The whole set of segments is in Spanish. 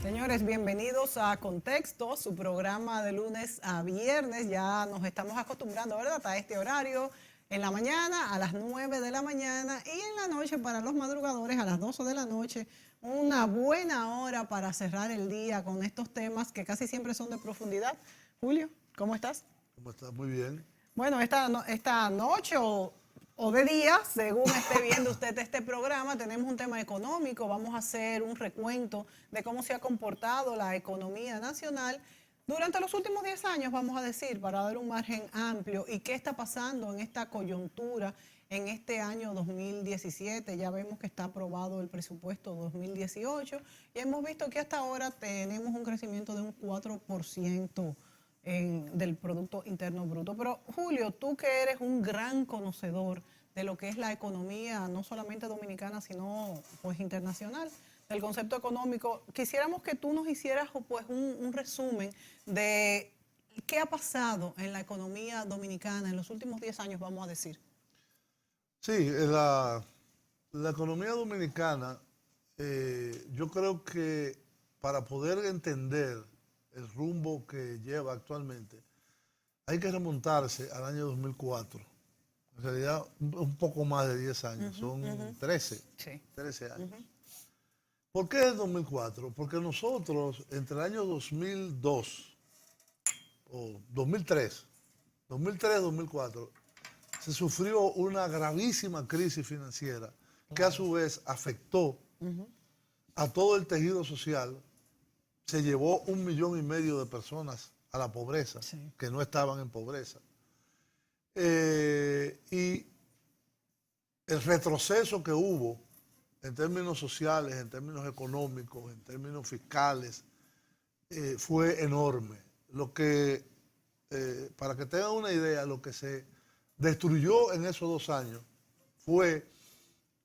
Señores, bienvenidos a Contexto, su programa de lunes a viernes. Ya nos estamos acostumbrando, ¿verdad?, a este horario. En la mañana, a las 9 de la mañana, y en la noche, para los madrugadores, a las 12 de la noche. Una buena hora para cerrar el día con estos temas que casi siempre son de profundidad. Julio, ¿cómo estás? ¿Cómo estás? Muy bien. Bueno, esta noche o de día, según esté viendo usted este programa, tenemos un tema económico. Vamos a hacer un recuento de cómo se ha comportado la economía nacional durante los últimos 10 años, vamos a decir, para dar un margen amplio, y qué está pasando en esta coyuntura en este año 2017. Ya vemos que está aprobado el presupuesto 2018 y hemos visto que hasta ahora tenemos un crecimiento de un 4% del Producto Interno Bruto. Pero Julio, tú que eres un gran conocedor de lo que es la economía, no solamente dominicana, sino pues internacional, del concepto económico, quisiéramos que tú nos hicieras pues un resumen de qué ha pasado en la economía dominicana en los últimos 10 años, vamos a decir. Sí, la economía dominicana, yo creo que para poder entender el rumbo que lleva actualmente, hay que remontarse al año 2004. En realidad, un poco más de 10 años, son 13, Sí. 13 años. ¿Por qué el 2004? Porque nosotros, entre el año 2002 o 2003-2004, se sufrió una gravísima crisis financiera que a su vez afectó a todo el tejido social. Se llevó 1,5 millones de personas a la pobreza, Sí, que no estaban en pobreza. Y el retroceso que hubo en términos sociales, en términos económicos, en términos fiscales, fue enorme. Lo que, para que tengan una idea, lo que se destruyó en esos 2 años fue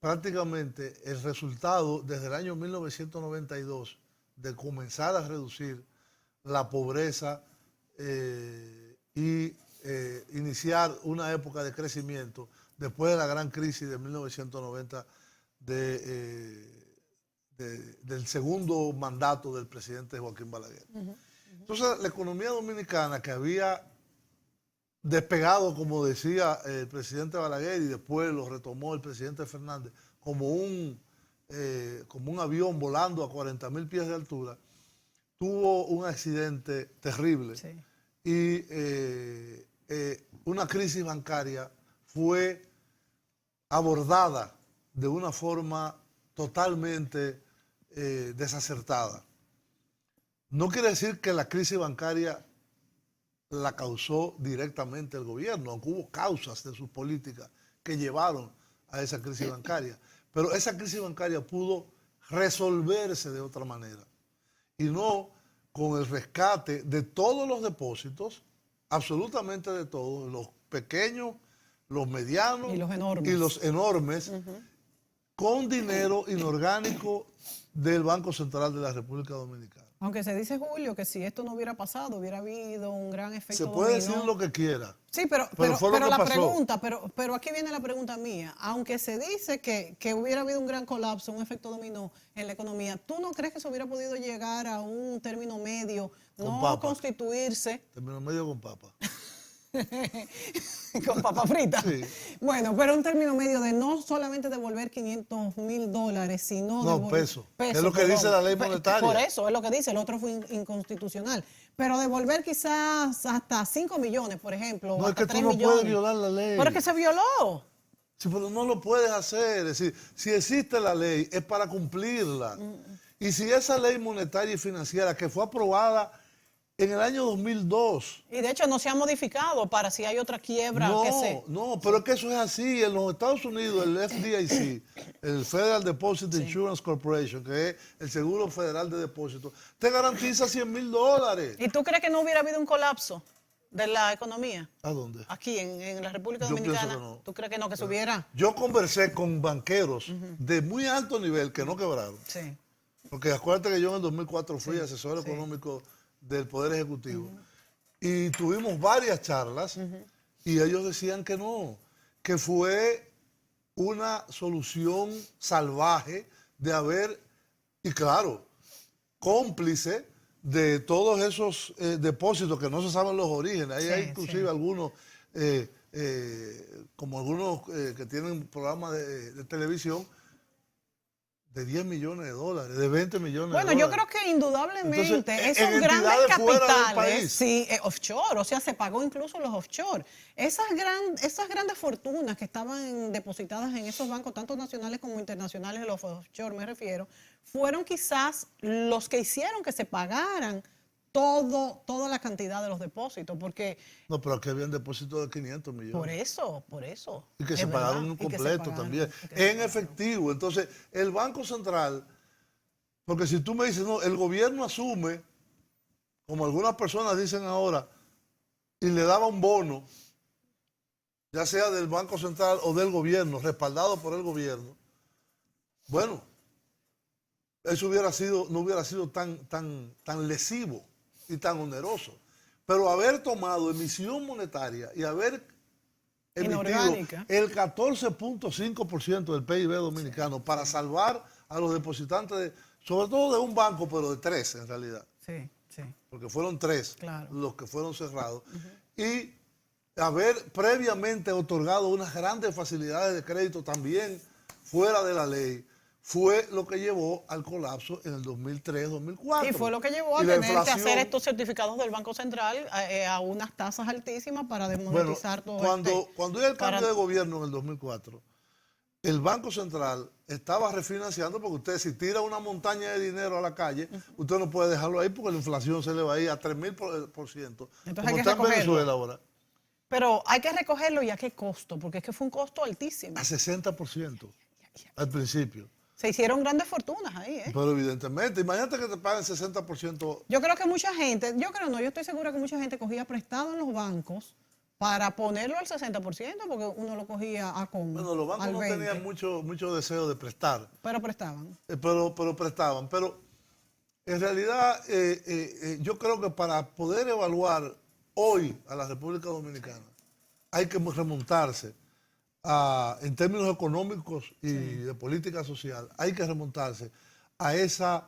prácticamente el resultado desde el año 1992 de comenzar a reducir la pobreza y iniciar una época de crecimiento después de la gran crisis de 1990 del segundo mandato del presidente Joaquín Balaguer. Entonces, la economía dominicana, que había despegado, como decía el presidente Balaguer, y después lo retomó el presidente Fernández, como un avión volando a 40,000 pies de altura, tuvo un accidente terrible. sí. Y una crisis bancaria fue abordada de una forma totalmente desacertada. No quiere decir que la crisis bancaria la causó directamente el gobierno, aunque hubo causas de sus políticas que llevaron a esa crisis bancaria. Pero esa crisis bancaria pudo resolverse de otra manera, y no con el rescate de todos los depósitos, absolutamente de todos, los pequeños, los medianos Y los enormes. y los enormes, con dinero inorgánico del Banco Central de la República Dominicana. Aunque se dice, Julio, que si esto no hubiera pasado, hubiera habido un gran efecto Se puede dominó. decir lo que quiera. Sí, pero fue lo que la pasó. pregunta, pero aquí viene la pregunta mía. Aunque se dice que hubiera habido un gran colapso, un efecto dominó en la economía, ¿tú no crees que se hubiera podido llegar a un término medio, Con no papa. constituirse Término medio con papa. con papa frita? Sí. Bueno, pero un término medio de no solamente devolver $500,000, sino No, pesos. Es lo que dice la ley monetaria. Por eso es lo que dice, el otro fue inconstitucional. Pero devolver quizás hasta 5 millones, por ejemplo, No, o es hasta que tú 3 no millones. puedes violar la ley. Pero es que se violó. Sí, pero no lo puedes hacer. Es decir, si existe la ley, es para cumplirla. Y si esa ley monetaria y financiera que fue aprobada en el año 2002. Y de hecho no se ha modificado para si hay otra quiebra que se... No, pero es que eso es así. En los Estados Unidos, el FDIC, el Federal Deposit Insurance Corporation, que es el Seguro Federal de Depósitos, te garantiza $100,000. ¿Y tú crees que no hubiera habido un colapso de la economía ¿A dónde? aquí en la República Yo Dominicana? pienso que no. ¿Tú crees que no, que se hubiera? Yo conversé con banqueros de muy alto nivel que no quebraron. Sí. Porque acuérdate que yo en el 2004 fui asesor económico del Poder Ejecutivo. Y tuvimos varias charlas y ellos decían que no, que fue una solución salvaje de haber, y claro, cómplice de todos esos depósitos que no se saben los orígenes. Ahí hay inclusive algunos, como algunos que tienen programas de televisión, de 10 millones de dólares, de 20 millones de dólares. Bueno, yo creo que indudablemente Entonces, esos en grandes entidades fuera del capitales, país. sí, offshore, o sea, se pagó incluso los offshore. Esas grandes fortunas que estaban depositadas en esos bancos, tanto nacionales como internacionales, los offshore me refiero, fueron quizás los que hicieron que se pagaran toda la cantidad de los depósitos, porque No, pero aquí habían depósitos de 500 millones. Por eso. Y que es se verdad, pagaron en y que se completo pagaron, también, y que se en pagaron. efectivo. Entonces, el Banco Central, porque si tú me dices, no, el gobierno asume, como algunas personas dicen ahora, y le daba un bono, ya sea del Banco Central o del gobierno, respaldado por el gobierno, bueno, eso no hubiera sido tan lesivo y tan oneroso. Pero haber tomado emisión monetaria y haber emitido Inorgánica. el 14.5% del PIB dominicano para salvar a los depositantes, sobre todo de un banco, pero de 3 en realidad, Sí, sí. porque fueron 3 Claro. los que fueron cerrados, y haber previamente otorgado unas grandes facilidades de crédito también fuera de la ley, fue lo que llevó al colapso en el 2003-2004. Y fue lo que llevó a Y la tener que inflación, hacer estos certificados del Banco Central a unas tasas altísimas para desmonetizar todo cuando hubo el para- cambio de gobierno en el 2004, el Banco Central estaba refinanciando, porque usted si tira una montaña de dinero a la calle, usted no puede dejarlo ahí porque la inflación se le va a ir a 3.000%, Entonces como hay que está en recogerlo. Venezuela ahora, Pero hay que recogerlo y a qué costo, porque es que fue un costo altísimo. a 60% al principio. Se hicieron grandes fortunas ahí, ¿eh? Pero evidentemente, imagínate que te paguen 60%. Yo creo que mucha gente, yo estoy segura que mucha gente cogía prestado en los bancos para ponerlo al 60%, porque uno lo cogía a como Bueno, los bancos al no 20%, tenían mucho deseo de prestar, pero prestaban. pero prestaban. Pero en realidad yo creo que para poder evaluar hoy a la República Dominicana hay que remontarse en términos económicos y de política social, hay que remontarse a ese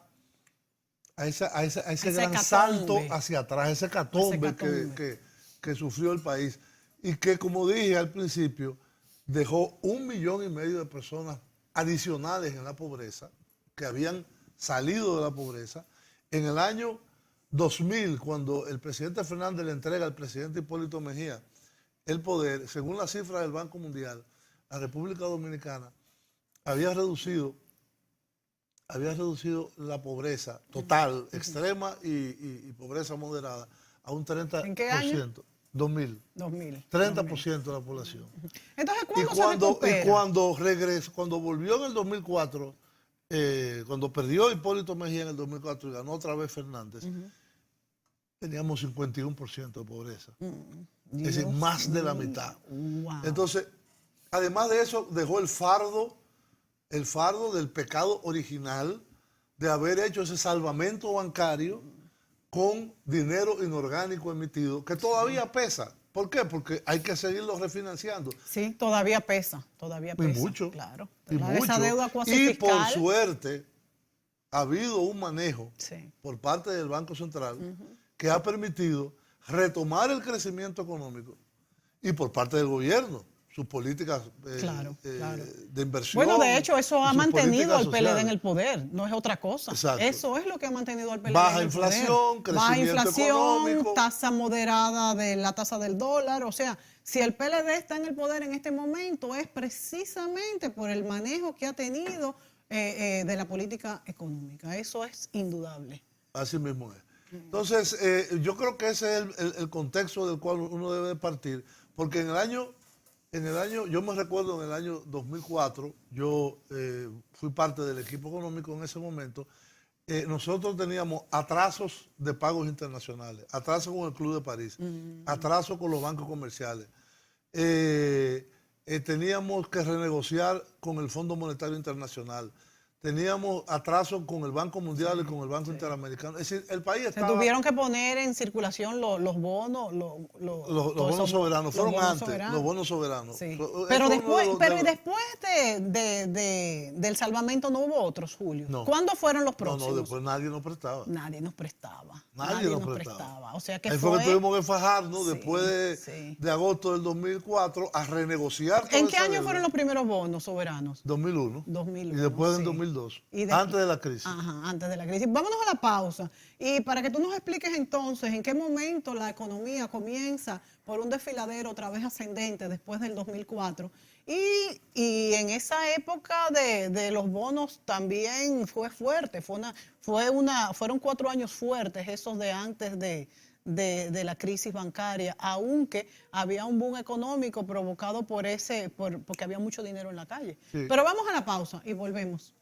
gran hecatombe. salto hacia atrás, ese hecatombe hecatombe. que sufrió el país y que, como dije al principio, dejó 1,5 millones de personas adicionales en la pobreza, que habían salido de la pobreza. En el año 2000, cuando el presidente Fernández le entrega al presidente Hipólito Mejía el poder, según las cifras del Banco Mundial, la República Dominicana había reducido la pobreza total, extrema y pobreza moderada a un 30%. ¿En qué año? 2000. 2000. 30% de la población. Entonces, Y ¿cuándo se recupera? cuando volvió en el 2004, cuando perdió Hipólito Mejía en el 2004 y ganó otra vez Fernández, teníamos 51% de pobreza. Es decir, más de la mitad. Wow. Entonces, además de eso, dejó el fardo del pecado original de haber hecho ese salvamento bancario con dinero inorgánico emitido, que todavía pesa. ¿Por qué? Porque hay que seguirlo refinanciando. Sí, todavía pesa. Y mucho. Claro. Y Esa mucho. deuda cuasi Y por fiscal. suerte, ha habido un manejo Sí. por parte del Banco Central que ha permitido retomar el crecimiento económico, y por parte del gobierno, sus políticas Claro. de inversión. Bueno, de hecho, eso y ha sus mantenido políticas al PLD en sociales. el poder, no es otra cosa. Exacto. Eso es lo que ha mantenido al PLD Baja en el inflación, poder. Baja crecimiento inflación, económico. tasa moderada de la tasa del dólar. O sea, si el PLD está en el poder en este momento es precisamente por el manejo que ha tenido de la política económica. Eso es indudable. Así mismo es. Entonces, yo creo que ese es el contexto del cual uno debe de partir, porque en el año, yo me recuerdo en el año 2004, yo fui parte del equipo económico en ese momento. Nosotros teníamos atrasos de pagos internacionales, atrasos con el Club de París, atrasos con los bancos comerciales. Teníamos que renegociar con el Fondo Monetario Internacional. teníamos atraso con el Banco Mundial y con el Banco Interamericano. Es decir, el país Se estaba... tuvieron que poner en circulación los bonos, Los bonos soberanos, fueron antes, los bonos soberanos. Sí. Eso Pero fue después, uno de los- y después del salvamento no hubo otros, Julio. No. ¿Cuándo fueron los No, próximos? no, después nadie nos prestaba. Nadie nos prestaba. Nadie nos prestaba. O sea que Ahí fue que tuvimos que fajarnos Sí, después sí. de agosto del 2004 a renegociar. ¿En toda qué esa año deuda. fueron los primeros bonos soberanos? 2001. 2001, Y después en sí. 2002. Y Antes de la crisis. Ajá, antes de la crisis. Vámonos a la pausa. Y para que tú nos expliques entonces en qué momento la economía comienza por un desfiladero otra vez ascendente después del 2004. Y en esa época de los bonos también fue fuerte. Fueron 4 años fuertes esos de antes de la crisis bancaria, aunque había un boom económico provocado porque había mucho dinero en la calle. Sí. Pero vamos a la pausa y volvemos.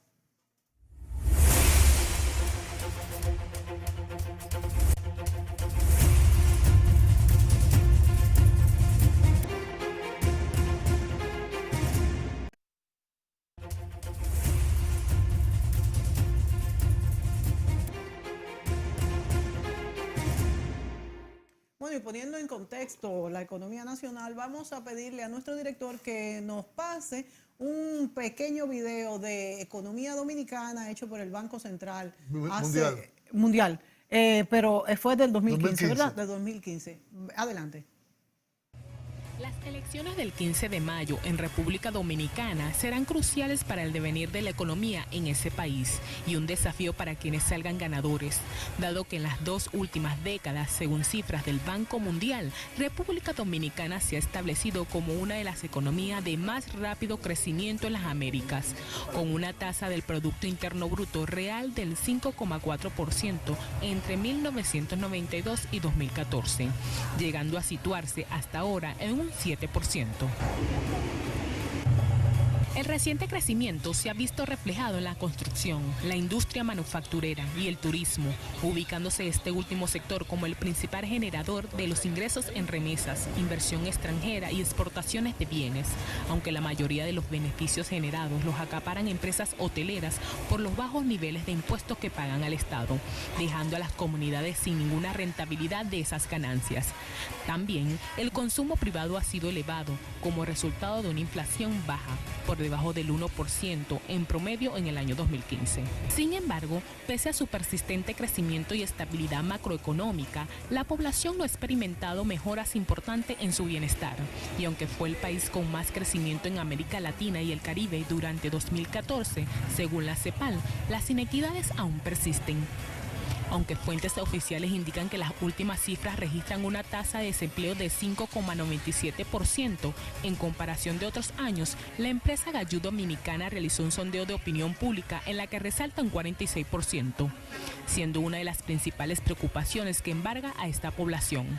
Bueno, y poniendo en contexto la economía nacional, vamos a pedirle a nuestro director que nos pase un pequeño video de economía dominicana hecho por el Banco Central. Mundial. Pero fue del 2015, 2015. ¿verdad? Del 2015. Adelante. Las elecciones del 15 de mayo en República Dominicana serán cruciales para el devenir de la economía en ese país y un desafío para quienes salgan ganadores, dado que en las 2 últimas décadas, según cifras del Banco Mundial, República Dominicana se ha establecido como una de las economías de más rápido crecimiento en las Américas, con una tasa del Producto Interno Bruto real del 5,4% entre 1992 y 2014, llegando a situarse hasta ahora en un 7%. El reciente crecimiento se ha visto reflejado en la construcción, la industria manufacturera y el turismo, ubicándose este último sector como el principal generador de los ingresos en remesas, inversión extranjera y exportaciones de bienes, aunque la mayoría de los beneficios generados los acaparan empresas hoteleras por los bajos niveles de impuestos que pagan al Estado, dejando a las comunidades sin ninguna rentabilidad de esas ganancias. También el consumo privado ha sido elevado como resultado de una inflación baja, por debajo del 1% en promedio en el año 2015. Sin embargo, pese a su persistente crecimiento y estabilidad macroeconómica, la población no ha experimentado mejoras importantes en su bienestar. Y aunque fue el país con más crecimiento en América Latina y el Caribe durante 2014, según la CEPAL, las inequidades aún persisten. Aunque fuentes oficiales indican que las últimas cifras registran una tasa de desempleo de 5,97% en comparación de otros años, la empresa Gallú Dominicana realizó un sondeo de opinión pública en la que resalta un 46%, siendo una de las principales preocupaciones que embarga a esta población.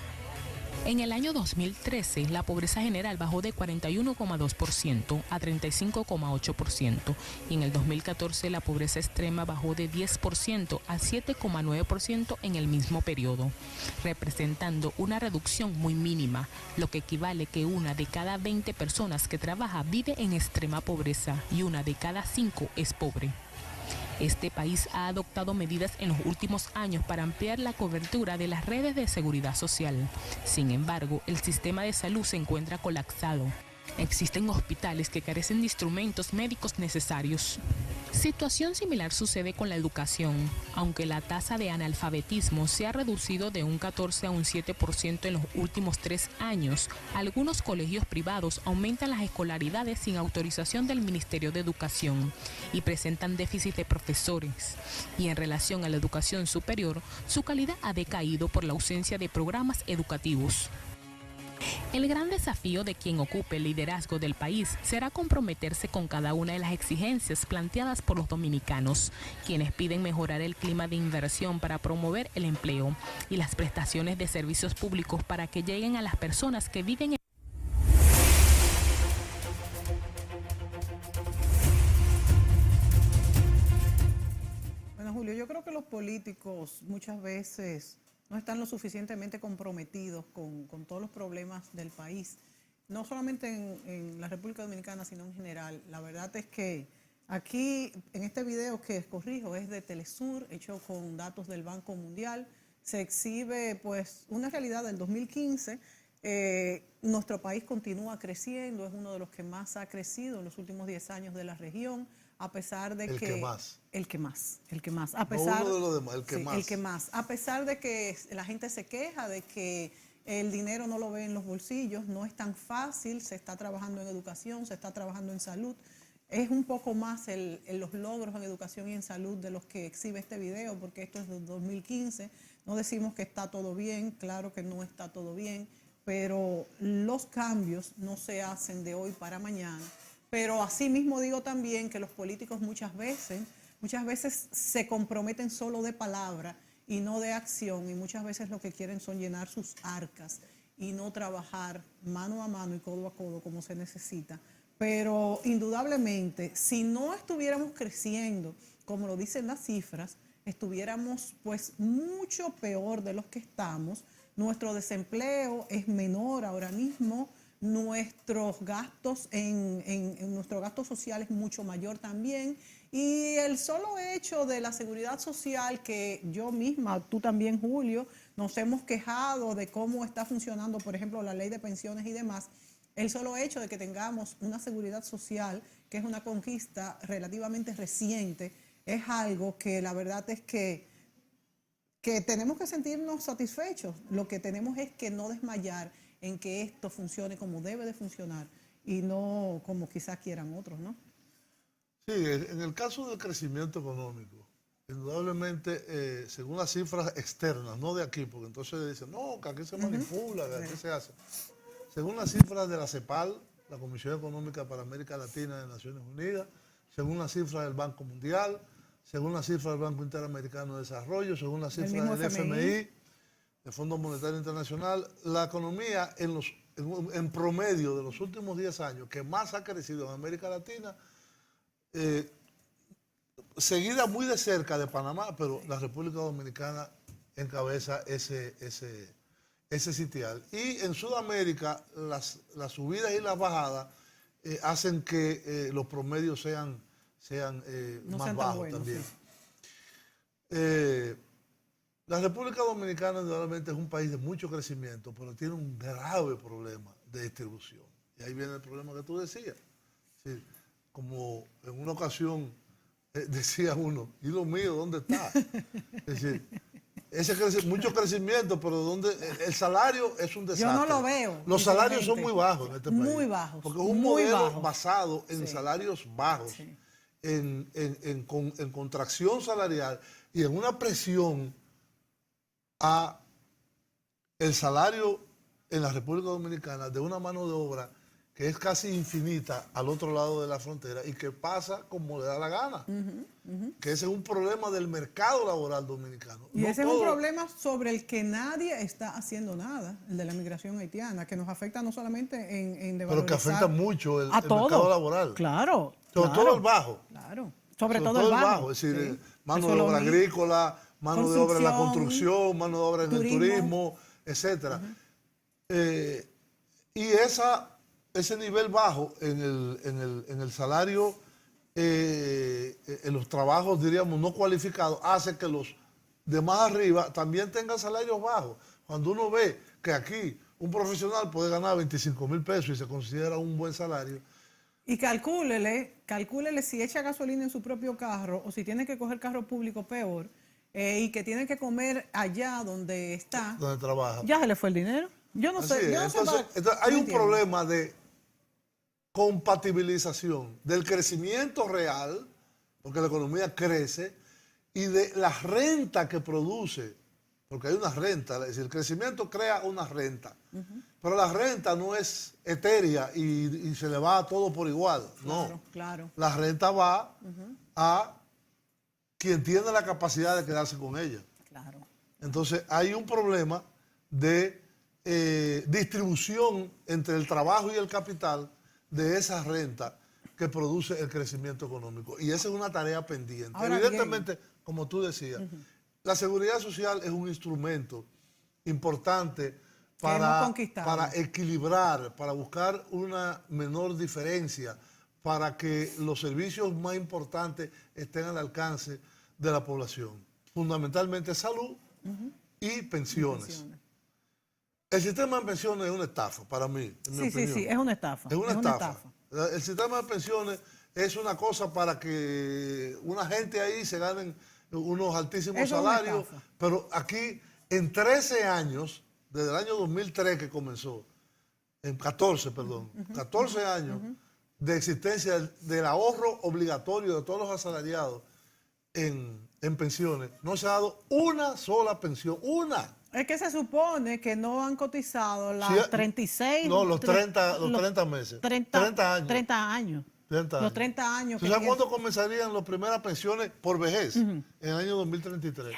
En el año 2013, la pobreza general bajó de 41,2% a 35,8% y en el 2014 la pobreza extrema bajó de 10% a 7,9% en el mismo periodo, representando una reducción muy mínima, lo que equivale que 1 de cada 20 personas que trabaja vive en extrema pobreza y 1 de cada 5 es pobre. Este país ha adoptado medidas en los últimos años para ampliar la cobertura de las redes de seguridad social. Sin embargo, el sistema de salud se encuentra colapsado. Existen hospitales que carecen de instrumentos médicos necesarios. Situación similar sucede con la educación. Aunque la tasa de analfabetismo se ha reducido de un 14 a un 7% en los últimos 3 años, algunos colegios privados aumentan las escolaridades sin autorización del Ministerio de Educación y presentan déficit de profesores. Y en relación a la educación superior, su calidad ha decaído por la ausencia de programas educativos. El gran desafío de quien ocupe el liderazgo del país será comprometerse con cada una de las exigencias planteadas por los dominicanos, quienes piden mejorar el clima de inversión para promover el empleo y las prestaciones de servicios públicos para que lleguen a las personas que viven en... Bueno, Julio, yo creo que los políticos muchas veces no están lo suficientemente comprometidos con todos los problemas del país, no solamente en la República Dominicana, sino en general. La verdad es que Aquí, en este video que corrijo, es de Telesur, hecho con datos del Banco Mundial. Se exhibe pues una realidad del 2015. Nuestro país continúa creciendo, es uno de los que más ha crecido en los últimos 10 años de la región, a pesar de El que más. El que más. A No pesar, uno de los demás, el que sí, más. el que más. A pesar de que la gente se queja de que el dinero no lo ve en los bolsillos, no es tan fácil, se está trabajando en educación, se está trabajando en salud. Es un poco más los logros en educación y en salud de los que exhibe este video, porque esto es de 2015. No decimos que está todo bien, claro que no está todo bien, pero los cambios no se hacen de hoy para mañana. Pero asimismo digo también que los políticos muchas veces se comprometen solo de palabra y no de acción, y muchas veces lo que quieren son llenar sus arcas y no trabajar mano a mano y codo a codo como se necesita. Pero indudablemente, si no estuviéramos creciendo, como lo dicen las cifras, estuviéramos pues mucho peor de los que estamos. Nuestro desempleo es menor ahora mismo, nuestros gastos nuestro gasto social es mucho mayor también, y el solo hecho de la seguridad social, que yo misma, tú también, Julio, nos hemos quejado de cómo está funcionando, por ejemplo, la ley de pensiones y demás. El solo hecho de que tengamos una seguridad social, que es una conquista relativamente reciente, es algo que la verdad es que tenemos que sentirnos satisfechos. Lo que tenemos es que no desmayar en que esto funcione como debe de funcionar y no como quizás quieran otros, ¿no? Sí, en el caso del crecimiento económico, indudablemente, según las cifras externas, no de aquí, porque entonces dicen, no, que aquí se manipula, que aquí se hace. Según las cifras de la CEPAL, la Comisión Económica para América Latina de Naciones Unidas, según las cifras del Banco Mundial, según las cifras del Banco Interamericano de Desarrollo, según las cifras del FMI, del Fondo Monetario Internacional, la economía en promedio de los últimos 10 años que más ha crecido en América Latina, seguida muy de cerca de Panamá, pero la República Dominicana encabeza ese sitial. Y en Sudamérica las subidas y las bajadas hacen que los promedios sean no más sean bajos buenos, también. Sí. La República Dominicana indudablemente es un país de mucho crecimiento, pero tiene un grave problema de distribución. Y ahí viene el problema que tú decías. Sí, como en una ocasión decía uno, ¿y lo mío dónde está? Es decir, mucho crecimiento, pero donde el salario es un desastre. Yo no lo veo. Los salarios son muy bajos en este país. Muy bajos. Porque es un modelo basado en salarios bajos, sí, en contracción salarial y en una presión a el salario en la República Dominicana de una mano de obra que es casi infinita al otro lado de la frontera y que pasa como le da la gana. Que ese es un problema del mercado laboral dominicano. Y ese es un problema sobre el que nadie está haciendo nada, el de la migración haitiana, que nos afecta no solamente en devalorizar, pero que afecta mucho el todo, mercado laboral. Claro. Sobre todo el bajo. Claro. Sobre todo el bajo. Es decir, sí. mano de obra agrícola, mano de obra en la construcción, mano de obra en el turismo, etc. Y ese nivel bajo en el salario, en los trabajos, diríamos, no cualificados, hace que los de más arriba también tengan salarios bajos. Cuando uno ve que aquí un profesional puede ganar 25,000 pesos y se considera un buen salario. Y calcúlele si echa gasolina en su propio carro o si tiene que coger carro público, peor, y que tiene que comer allá donde está. Donde trabaja. Ya se le fue el dinero. Yo no sé. Entonces, hay un problema de compatibilización del crecimiento real, porque la economía crece, y de la renta que produce, porque hay una renta, es decir, el crecimiento crea una renta, pero la renta no es etérea y se le va a todo por igual, no. Claro. La renta va a quien tiene la capacidad de quedarse con ella. Claro. Entonces hay un problema de distribución entre el trabajo y el capital de esa renta que produce el crecimiento económico. Y esa es una tarea pendiente. Ahora evidentemente, como tú decías, la seguridad social es un instrumento importante para equilibrar, para buscar una menor diferencia, para que los servicios más importantes estén al alcance de la población, fundamentalmente salud y pensiones. El sistema de pensiones es una estafa para mí, en mi opinión. Sí, es una estafa. Es una estafa. El sistema de pensiones es una cosa para que una gente ahí se ganen unos altísimos salarios, pero aquí en 13 años, desde el año 2003 que comenzó, en 14 años de existencia del ahorro obligatorio de todos los asalariados en pensiones, no se ha dado una sola pensión, una. Es que se supone que no han cotizado las 36... No, los 30 meses. 30 años. 30 años. 30 años. Los 30 años. ¿Tú sabes cuándo comenzarían las primeras pensiones por vejez? En el año 2033.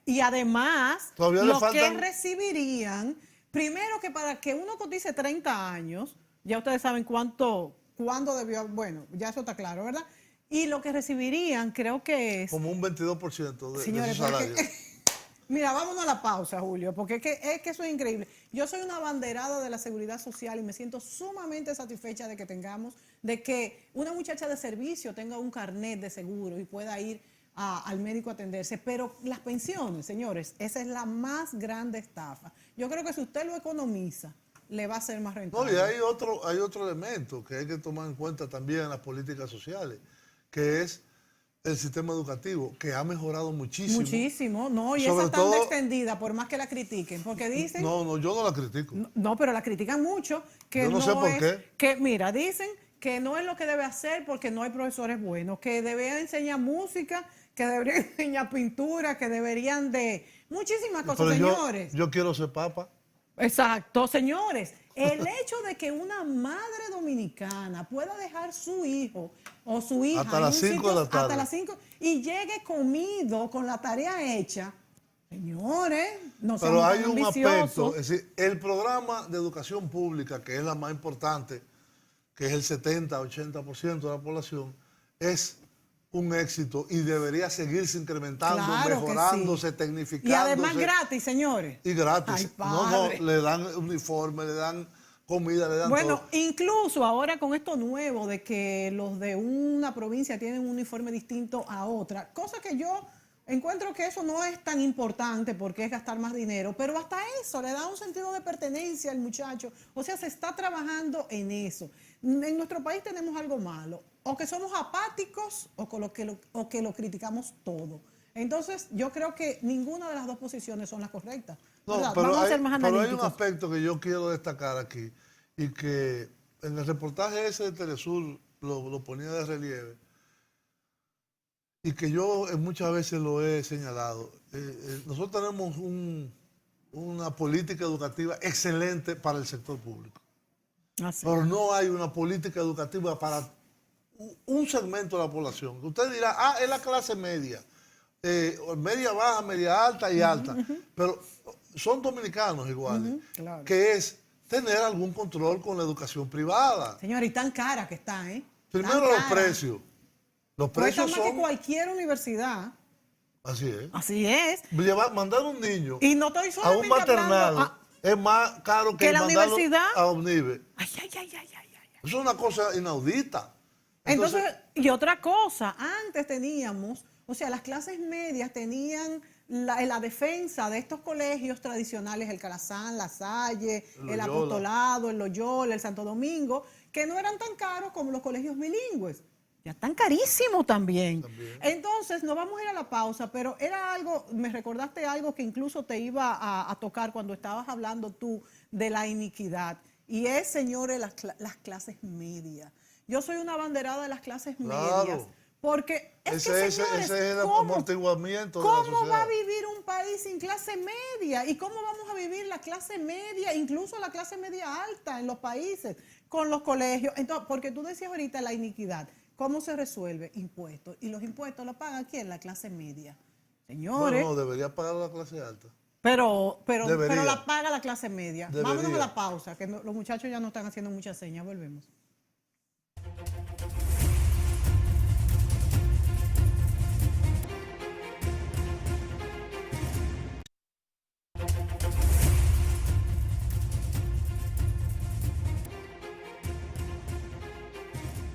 Y además, todavía lo faltan... que recibirían, primero que para que uno cotice 30 años, ya ustedes saben cuándo debió, bueno, ya eso está claro, ¿verdad? Y lo que recibirían creo que es... Como un 22% de Señores, su salario. Mira, vámonos a la pausa, Julio, porque es que eso es increíble. Yo soy una abanderada de la seguridad social y me siento sumamente satisfecha de que una muchacha de servicio tenga un carnet de seguro y pueda ir al médico a atenderse. Pero las pensiones, señores, esa es la más grande estafa. Yo creo que si usted lo economiza, le va a ser más rentable. No, y hay otro elemento que hay que tomar en cuenta también en las políticas sociales, que es el sistema educativo, que ha mejorado muchísimo. Muchísimo, no, y esa tan extendida, por más que la critiquen, porque dicen... No, yo no la critico. No, pero la critican mucho. Que yo no sé por qué. Que, mira, dicen que no es lo que debe hacer porque no hay profesores buenos, que deberían enseñar música, que deberían enseñar pintura, que deberían de... Muchísimas cosas, pero señores. Yo quiero ser papa. Exacto, señores. El hecho de que una madre dominicana pueda dejar su hijo o su hija hasta las 5 de la tarde. Hasta las 5 y llegue comido con la tarea hecha, señores, no seamos Pero hay un ambiciosos. aspecto, es decir, el programa de educación pública, que es la más importante, que es el 70-80% de la población, es un éxito y debería seguirse incrementando, claro, mejorándose, sí. tecnificándose. Y además gratis, señores. Y gratis. Ay, no, le dan uniforme, le dan comida, le dan todo. Bueno, incluso ahora con esto nuevo de que los de una provincia tienen un uniforme distinto a otra, cosa que yo encuentro que eso no es tan importante porque es gastar más dinero, pero hasta eso le da un sentido de pertenencia al muchacho. O sea, se está trabajando en eso. En nuestro país tenemos algo malo, o que somos apáticos o que lo criticamos todo. Entonces, yo creo que ninguna de las dos posiciones son las correctas. No, vamos a ser más analíticos. Pero hay un aspecto que yo quiero destacar aquí y que en el reportaje ese de Telesur lo ponía de relieve y que yo muchas veces lo he señalado. Nosotros tenemos una política educativa excelente para el sector público. Pero no hay una política educativa para un segmento de la población. Usted dirá, es la clase media. Media baja, media alta y alta. Pero son dominicanos iguales. Claro. Que es tener algún control con la educación privada. Señor, y tan cara que está, ¿eh? Primero los precios. Los precios son... más son... que cualquier universidad. Así es. Así es. Mandar un niño y no estoy a un maternal es más caro que la universidad a UNIBE. Ay. Eso es una cosa inaudita. Entonces, y otra cosa, antes teníamos, o sea, las clases medias tenían la defensa de estos colegios tradicionales, el Calazán, La Salle, el Apostolado, el Loyola, el Santo Domingo, que no eran tan caros como los colegios bilingües. Ya están carísimos también. Entonces, nos vamos a ir a la pausa, pero era algo, me recordaste algo que incluso te iba a tocar cuando estabas hablando tú de la iniquidad. Y es, señores, las clases medias. Yo soy una abanderada de las clases medias. Porque ese es el amortiguamiento de la sociedad. ¿Cómo va a vivir un país sin clase media? ¿Y cómo vamos a vivir la clase media, incluso la clase media alta en los países, con los colegios? Entonces, porque tú decías ahorita la iniquidad. ¿Cómo se resuelve? Impuestos. Y los impuestos los paga ¿quién? La clase media. Señores. No, debería pagar la clase alta. Pero la paga la clase media. Debería. Vámonos a la pausa, que los muchachos ya no están haciendo muchas señas. Volvemos.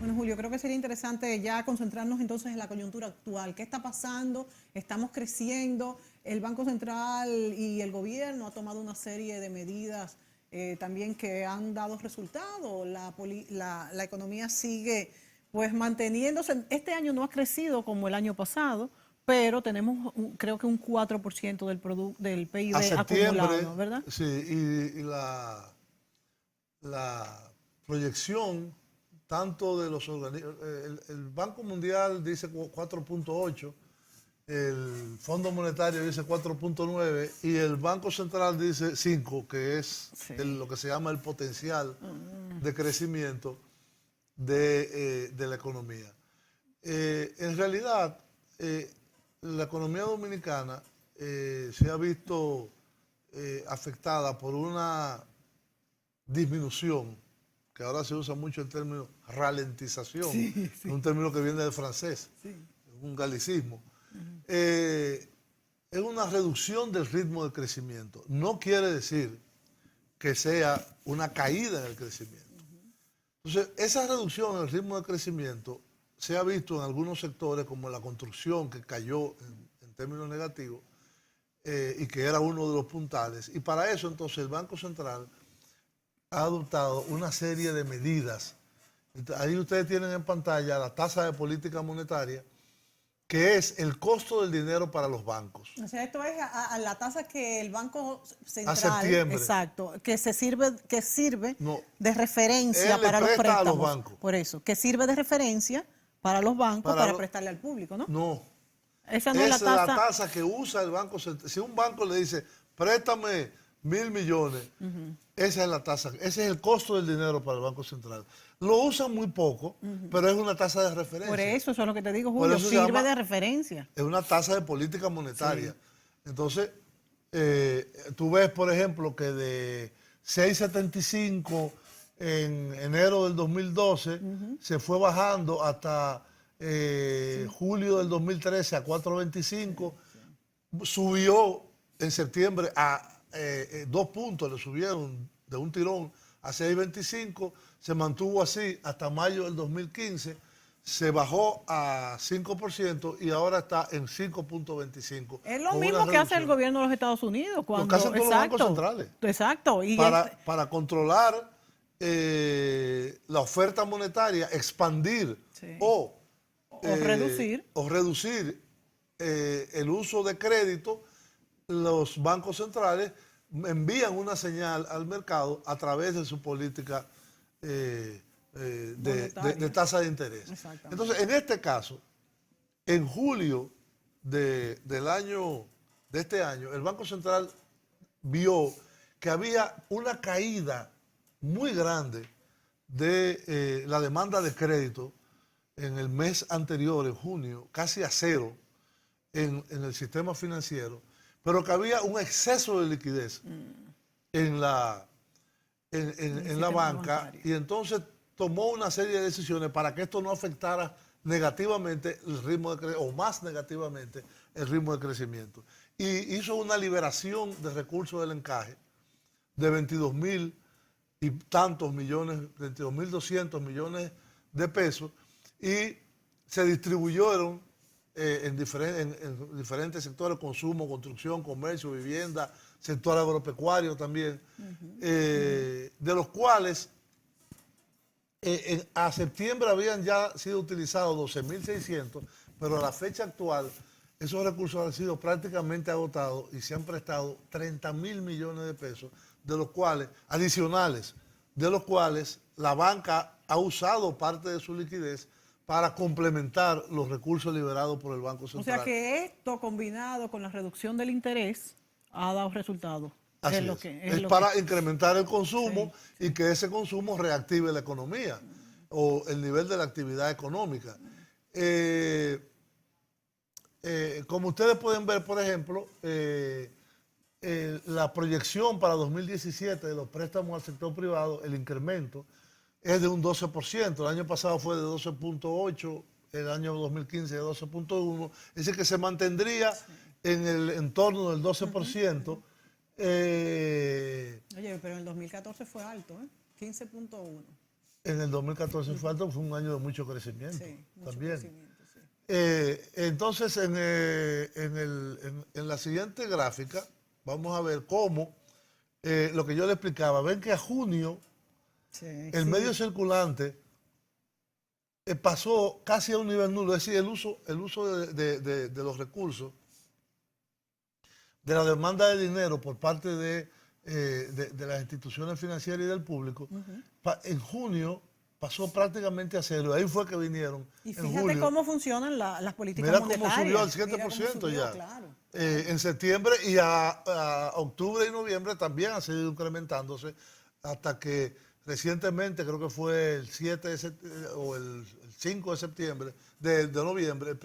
Bueno, Julio, creo que sería interesante ya concentrarnos entonces en la coyuntura actual. ¿Qué está pasando? ¿Estamos creciendo? El Banco Central y el gobierno ha tomado una serie de medidas también que han dado resultados. La economía sigue pues manteniéndose. Este año no ha crecido como el año pasado, pero tenemos creo que un 4% del PIB A septiembre, acumulado, ¿verdad? sí, y la proyección tanto de los organismos, el Banco Mundial dice 4.8, el Fondo Monetario dice 4.9 y el Banco Central dice 5, que es lo que se llama el potencial de crecimiento de la economía. En realidad, la economía dominicana se ha visto afectada por una disminución, que ahora se usa mucho el término ralentización, un término que viene del francés, un galicismo. Es una reducción del ritmo de crecimiento. No quiere decir que sea una caída en el crecimiento. Entonces, esa reducción en el ritmo de crecimiento se ha visto en algunos sectores, como la construcción, que cayó en términos negativos, y que era uno de los puntales. Y para eso, entonces, el Banco Central ha adoptado una serie de medidas. Ahí ustedes tienen en pantalla la tasa de política monetaria, que es el costo del dinero para los bancos. O sea, esto es a la tasa que el Banco Central, a septiembre, exacto, que sirve no, de referencia para los préstamos. A los bancos. Por eso, que sirve de referencia para los bancos para prestarle al público, ¿no? No. Esa no es la tasa que usa el Banco Central. Si un banco le dice, préstame 1.000 millones, esa es la tasa, ese es el costo del dinero para el Banco Central. Lo usan muy poco, pero es una tasa de referencia. Por eso es lo que te digo, Julio, sirve de referencia. Es una tasa de política monetaria. Sí. Entonces, tú ves, por ejemplo, que de 6.75 en enero del 2012 se fue bajando hasta julio del 2013 a 4.25, subió en septiembre a 2 puntos, le subieron de un tirón a 6.25, se mantuvo así hasta mayo del 2015, se bajó a 5% y ahora está en 5.25. Es lo mismo que hace el gobierno de los Estados Unidos. Cuando, lo que hacen todos los bancos centrales. Exacto. Y para controlar la oferta monetaria, expandir o reducir el uso de crédito, los bancos centrales envían una señal al mercado a través de su política de tasa de interés. Entonces, en este caso, en julio de este año, el Banco Central vio que había una caída muy grande de la demanda de crédito en el mes anterior, en junio, casi a cero en el sistema financiero, pero que había un exceso de liquidez en la banca bancario. Y entonces tomó una serie de decisiones para que esto no afectara negativamente el ritmo de crecimiento, o más negativamente el ritmo de crecimiento. Y hizo una liberación de recursos del encaje de 22.000 y tantos millones, 22.200 millones de pesos, y se distribuyeron en diferentes sectores: consumo, construcción, comercio, vivienda, sector agropecuario también, de los cuales a septiembre habían ya sido utilizados 12.600, pero a la fecha actual esos recursos han sido prácticamente agotados y se han prestado 30.000 millones de pesos, de los cuales, adicionales, de los cuales la banca ha usado parte de su liquidez para complementar los recursos liberados por el Banco Central. O sea que esto, combinado con la reducción del interés, ha dado resultados. Así es para incrementar el consumo, y que ese consumo reactive la economía o el nivel de la actividad económica. Como ustedes pueden ver, por ejemplo, la proyección para 2017 de los préstamos al sector privado, el incremento es de un 12%. El año pasado fue de 12.8%, el año 2015 de 12.1%. Es decir, que se mantendría en el entorno del 12%. Oye, pero en el 2014 fue alto, 15.1%. En el 2014 fue alto, fue un año de mucho crecimiento Sí, mucho también. crecimiento, sí. Entonces, en la siguiente gráfica, vamos a ver cómo, lo que yo le explicaba, ven que a junio Sí, el sí. medio circulante pasó casi a un nivel nulo, es decir, el uso de los recursos, de la demanda de dinero por parte de las instituciones financieras y del público, en junio pasó prácticamente a cero. Ahí fue que vinieron. Y en fíjate julio. cómo funcionan las políticas Mira monetarias. cómo subió al Mira cómo 7% subió, ya. claro. En septiembre y a octubre y noviembre también ha seguido incrementándose hasta que recientemente, creo que fue el 7 de o el 5 de septiembre, de noviembre,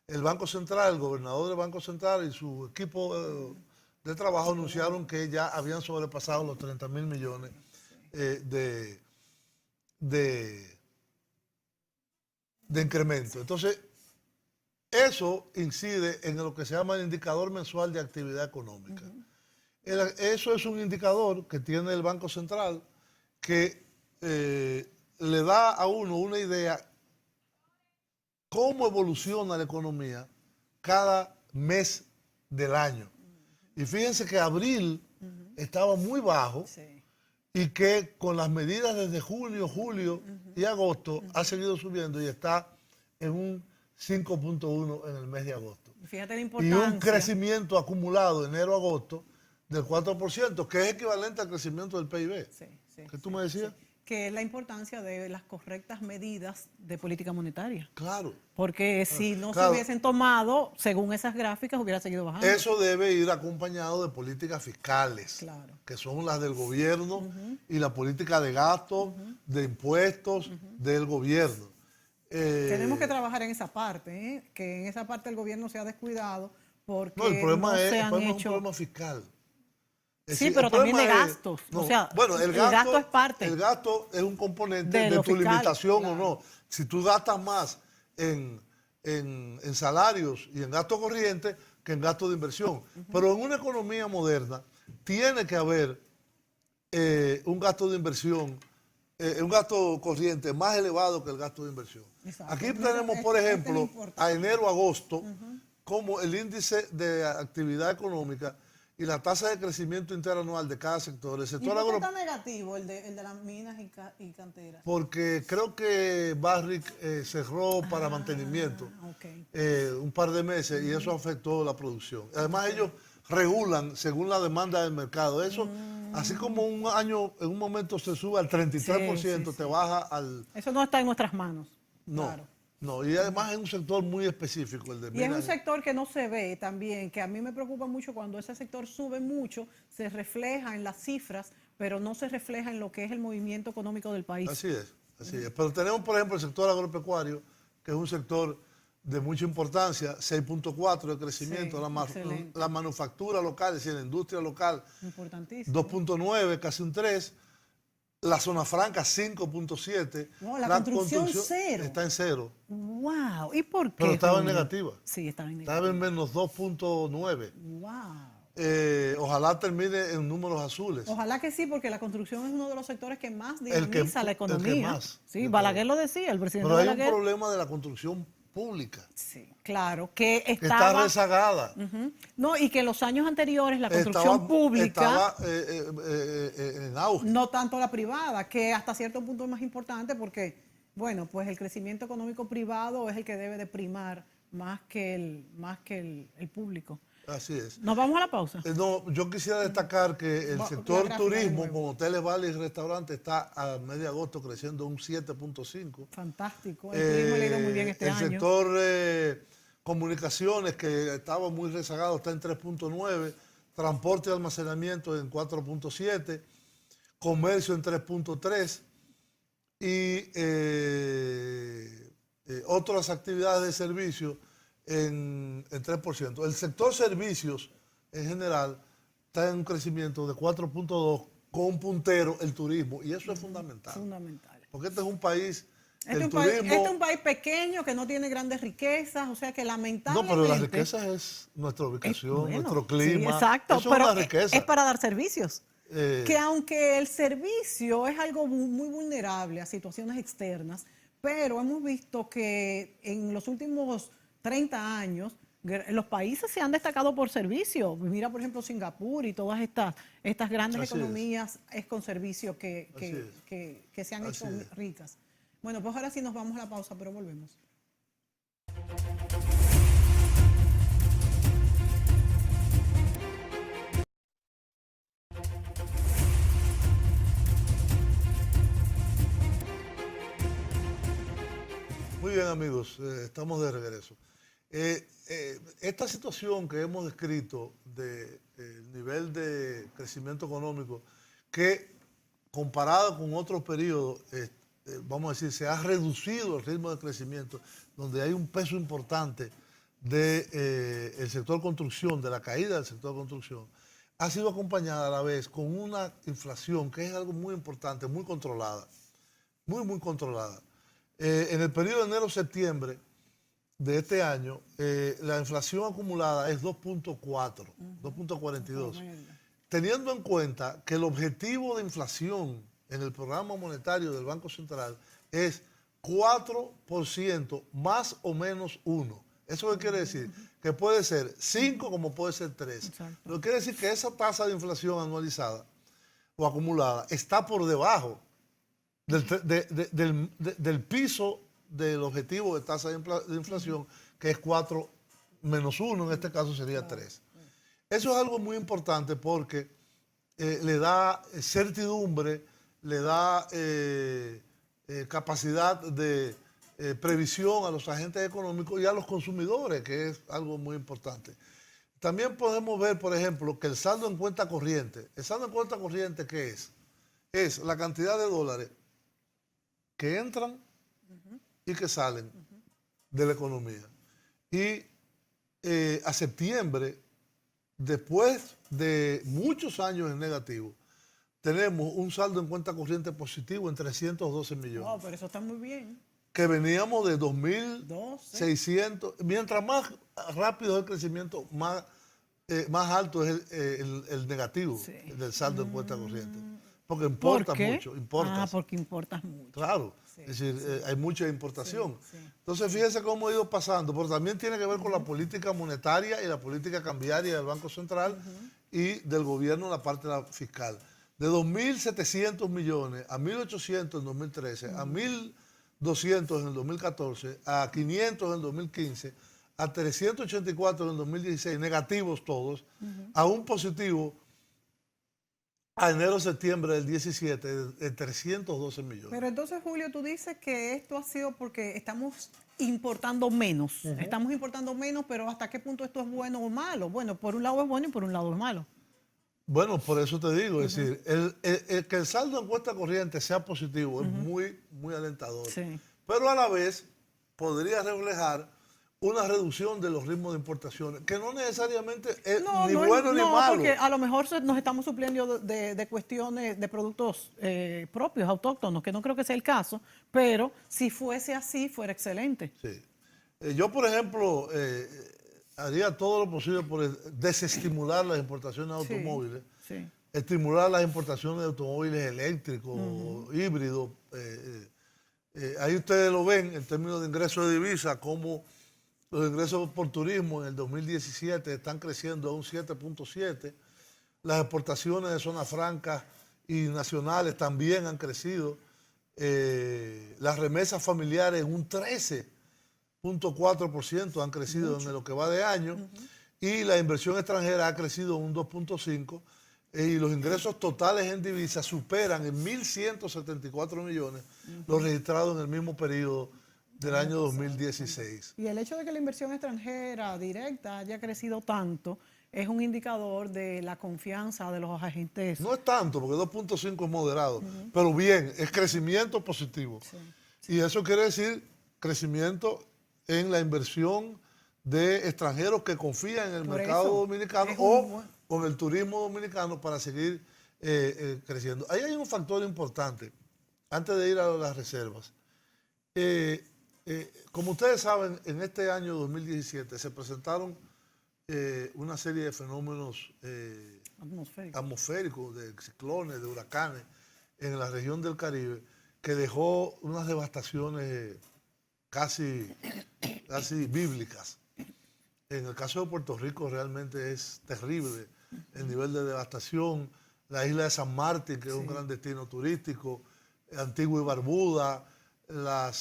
el Banco Central, el gobernador del Banco Central y su equipo de trabajo anunciaron que ya habían sobrepasado los 30.000 millones de incremento. Entonces, eso incide en lo que se llama el indicador mensual de actividad económica. Eso es un indicador que tiene el Banco Central que le da a uno una idea cómo evoluciona la economía cada mes del año. Y fíjense que abril estaba muy bajo. Sí. Y que con las medidas desde junio, julio y agosto ha seguido subiendo y está en un 5.1 en el mes de agosto. Fíjate la Y importancia. un crecimiento acumulado de enero a agosto del 4%, que es equivalente al crecimiento del PIB. Sí, sí, ¿Qué tú me decías? sí. Que es la importancia de las correctas medidas de política monetaria. Claro. Porque si no Claro. se hubiesen tomado, según esas gráficas, hubiera seguido bajando. Eso debe ir acompañado de políticas fiscales, Claro. que son las del gobierno, y la política de gasto, de impuestos del gobierno. Tenemos que trabajar en esa parte, que en esa parte el gobierno se ha descuidado porque No, el problema, no es, se el han problema es un hecho... problema fiscal. Es Sí, decir, pero el también de problema es- gastos. no, O sea, bueno, el gasto es parte. El gasto es un componente de de lo tu fiscal, limitación claro. o no. Si tú gastas más en salarios y en gasto corriente que en gasto de inversión. Pero en una economía moderna tiene que haber un gasto de inversión, un gasto corriente más elevado que el gasto de inversión. Exacto. Aquí Mira, tenemos, por este es ejemplo, importante. a enero-agosto, como el índice de actividad económica y la tasa de crecimiento interanual de cada sector. El ¿Y sector por qué agro, está negativo el de las minas y canteras? porque creo que Barrick cerró para mantenimiento Ok. un par de meses y eso afectó la producción. Además ellos regulan según la demanda del mercado. Eso, así como un año en un momento se sube al 33%, Sí, te sí. baja al... Eso no está en nuestras manos. No, Claro. no. Y además es un sector muy específico el de Y es un minas. sector que no se ve también, que a mí me preocupa mucho cuando ese sector sube mucho, se refleja en las cifras, pero no se refleja en lo que es el movimiento económico del país. Así es, así es. Pero tenemos, por ejemplo, el sector agropecuario, que es un sector de mucha importancia, 6.4 de crecimiento, Sí, excelente. la manufactura local, es decir, la industria local, Importantísimo. 2.9, casi un 3, la zona franca 5.7, No, la construcción, cero. está en cero, ¡Wow! ¿Y por qué? pero estaba en Julio? negativa, Sí, estaba en estaba negativa. en menos 2.9. ¡Wow! Ojalá termine en números azules. Ojalá que sí, porque la construcción es uno de los sectores que más El que- dinamiza la el que economía. más, Sí, yo Balaguer creo. lo decía, el presidente Pero hay un Balaguer. problema de la construcción pública, Sí, claro, que que está estaba... rezagada. Ujú. No, y que en los años anteriores la construcción pública, estaba en auge. no tanto la privada, que hasta cierto punto es más importante porque, bueno, pues el crecimiento económico privado es el que debe de primar más que el público. Así es. ¿Nos vamos a la pausa? No, yo quisiera destacar que el La sector gráfica de turismo, nuevo. con hoteles, bares y restaurantes, está a medio de agosto creciendo un 7.5. Fantástico. El turismo le ha ido muy bien este el año. sector comunicaciones, que estaba muy rezagado, está en 3.9. Transporte y almacenamiento en 4.7. Comercio en 3.3. Y otras actividades de servicio en 3%. El sector servicios en general está en un crecimiento de 4.2 con un puntero el turismo y eso es fundamental. Fundamental. Porque este es un país que Este el es un país- turismo... este es un país pequeño que no tiene grandes riquezas, o sea que No, lamentablemente... pero la riqueza es nuestra ubicación, Bueno, nuestro sí, clima. exacto, Eso pero es una riqueza. es para dar servicios. Que aunque el servicio es algo muy vulnerable a situaciones externas, pero hemos visto que en los últimos 30 años los países se han destacado por servicio. Mira, por ejemplo, Singapur y todas estas grandes Así economías es con servicio que se han Así hecho es. ricas. Bueno, pues ahora sí nos vamos a la pausa, pero volvemos. Muy bien, amigos, estamos de regreso. Esta situación que hemos descrito del nivel de crecimiento económico, que comparado con otros periodos, vamos a decir, se ha reducido el ritmo de crecimiento, donde hay un peso importante del sector construcción, de la caída del sector construcción, ha sido acompañada a la vez con una inflación que es algo muy importante, muy controlada, muy controlada. En el periodo de enero-septiembre de este año, la inflación acumulada es 2.4, 2.42. Teniendo en cuenta que el objetivo de inflación en el programa monetario del Banco Central es 4% más o menos 1. ¿Eso qué quiere decir? Que puede ser 5 como puede ser 3. Exacto. Lo que quiere decir que esa tasa de inflación anualizada o acumulada está por debajo del piso del objetivo de tasa de inflación, que es 4 menos 1, en este caso sería 3. Eso es algo muy importante porque le da certidumbre, le da capacidad de previsión a los agentes económicos y a los consumidores, que es algo muy importante. También podemos ver, por ejemplo, que el saldo en cuenta corriente, ¿qué es? Es la cantidad de dólares que entran y que salen de la economía. Y a septiembre, después de muchos años en negativo, tenemos un saldo en cuenta corriente positivo en 312 millones. Wow, pero eso está muy bien. Que veníamos de 2.600. Mientras más rápido es el crecimiento, más alto es el negativo del saldo en cuenta corriente. Porque importa mucho. Ah, porque importas mucho. Claro, Sí, es decir, hay mucha importación. Sí. Entonces, fíjense cómo ha ido pasando, pero también tiene que ver con la política monetaria y la política cambiaria del Banco Central y del gobierno en la parte fiscal. De 2.700 millones a 1.800 en 2013, a 1.200 en el 2014, a 500 en el 2015, a 384 en el 2016, negativos todos, a un positivo a enero-septiembre del 17 de 312 millones. Pero entonces, Julio, tú dices que esto ha sido porque estamos importando menos. Estamos importando menos, pero ¿hasta qué punto esto es bueno o malo? Bueno, por un lado es bueno y por un lado es malo. Bueno, por eso te digo, es decir, que el saldo en cuenta corriente sea positivo es muy alentador. Sí. Pero a la vez podría reflejar una reducción de los ritmos de importaciones, que no necesariamente es ni bueno ni malo. Porque a lo mejor nos estamos supliendo de cuestiones de productos propios, autóctonos, que no creo que sea el caso, pero si fuese así, fuera excelente. Sí. Yo, por ejemplo, haría todo lo posible por desestimular las importaciones de automóviles, Sí. estimular las importaciones de automóviles eléctricos, híbridos. Ahí ustedes lo ven en términos de ingresos de divisa, como los ingresos por turismo en el 2017 están creciendo a un 7.7. Las exportaciones de zonas francas y nacionales también han crecido. Las remesas familiares un 13.4% han crecido en lo que va de año. Y la inversión extranjera ha crecido un 2.5%. Y los ingresos totales en divisas superan en 1.174 millones los registrados en el mismo periodo del año 2016. Y el hecho de que la inversión extranjera directa haya crecido tanto es un indicador de la confianza de los agentes. No es tanto, porque 2.5 es moderado, pero bien, es crecimiento positivo. Y eso quiere decir crecimiento en la inversión de extranjeros que confían en el mercado dominicano o con el turismo dominicano para seguir creciendo. Ahí hay un factor importante, antes de ir a las reservas. Como ustedes saben, en este año 2017 se presentaron una serie de fenómenos atmosférico, de ciclones, de huracanes en la región del Caribe, que dejó unas devastaciones casi bíblicas. En el caso de Puerto Rico realmente es terrible el nivel de devastación. La isla de San Martín, que es un gran destino turístico, Antigua y Barbuda, la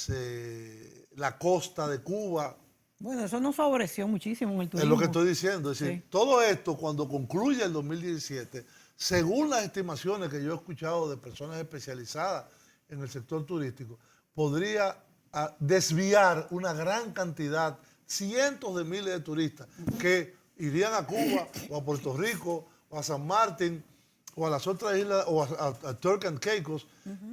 costa de Cuba. Bueno, eso nos favoreció muchísimo en el turismo. Es lo que estoy diciendo. Es decir, todo esto, cuando concluya el 2017, según las estimaciones que yo he escuchado de personas especializadas en el sector turístico, podría desviar una gran cantidad, cientos de miles de turistas que irían a Cuba o a Puerto Rico o a San Martín o a las otras islas o a Turks and Caicos,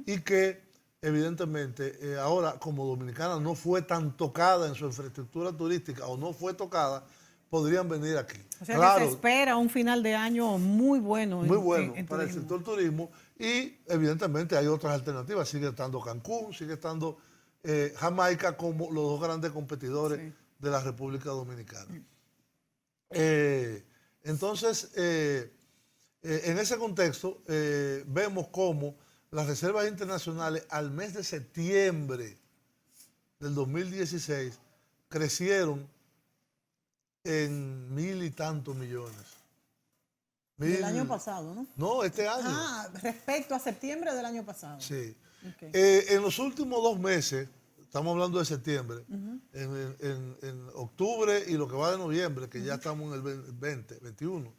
y que evidentemente ahora, como Dominicana no fue tan tocada en su infraestructura turística o no fue tocada, podrían venir aquí. O sea, claro, que se espera un final de año muy bueno. Muy bueno para el sector turismo, y evidentemente hay otras alternativas. Sigue estando Cancún, sigue estando Jamaica como los dos grandes competidores de la República Dominicana. Entonces, en ese contexto, vemos cómo las reservas internacionales al mes de septiembre del 2016 crecieron en 1.000 y tantos millones. Del año pasado, ¿no? No, este año. Ah, respecto a septiembre del año pasado. Sí. Okay. En los últimos 2 meses, estamos hablando de septiembre, en octubre y lo que va de noviembre, que ya estamos en el 21,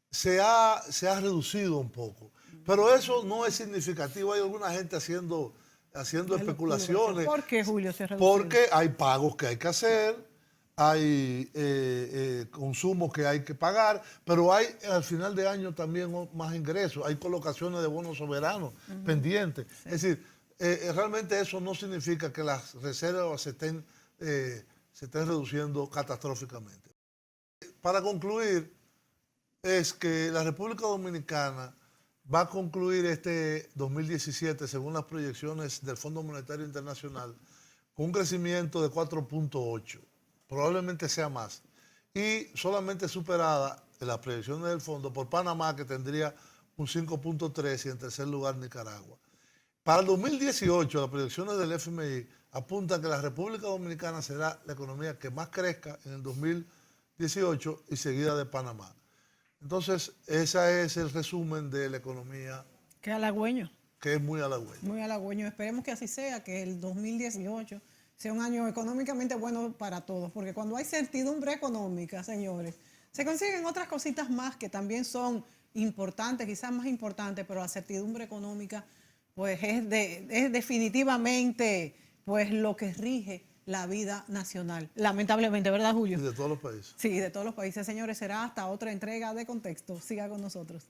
se ha reducido un poco. Pero eso no es significativo. Hay alguna gente haciendo especulaciones. ¿Por qué, Julio, se ha reducido? Porque hay pagos que hay que hacer, hay consumos que hay que pagar, pero hay al final de año también más ingresos, hay colocaciones de bonos soberanos pendientes. Sí. Es decir, realmente eso no significa que las reservas se estén reduciendo catastróficamente. Para concluir, es que la República Dominicana va a concluir este 2017, según las proyecciones del Fondo Monetario Internacional, con un crecimiento de 4.8%. Probablemente sea más. Y solamente superada en las proyecciones del fondo por Panamá, que tendría un 5.3%, y en tercer lugar Nicaragua. Para el 2018, las proyecciones del FMI apuntan que la República Dominicana será la economía que más crezca en el 2018 y seguida de Panamá. Entonces, ese es el resumen de la economía. Qué halagüeño. Que es muy halagüeño. Muy halagüeño. Esperemos que así sea, que el 2018 sea un año económicamente bueno para todos, porque cuando hay certidumbre económica, señores, se consiguen otras cositas más que también son importantes, quizás más importantes, pero la certidumbre económica pues es definitivamente pues lo que rige la vida nacional, lamentablemente, ¿verdad, Julio? Y de todos los países. Sí, de todos los países. Señores, será hasta otra entrega de Contexto. Siga con nosotros.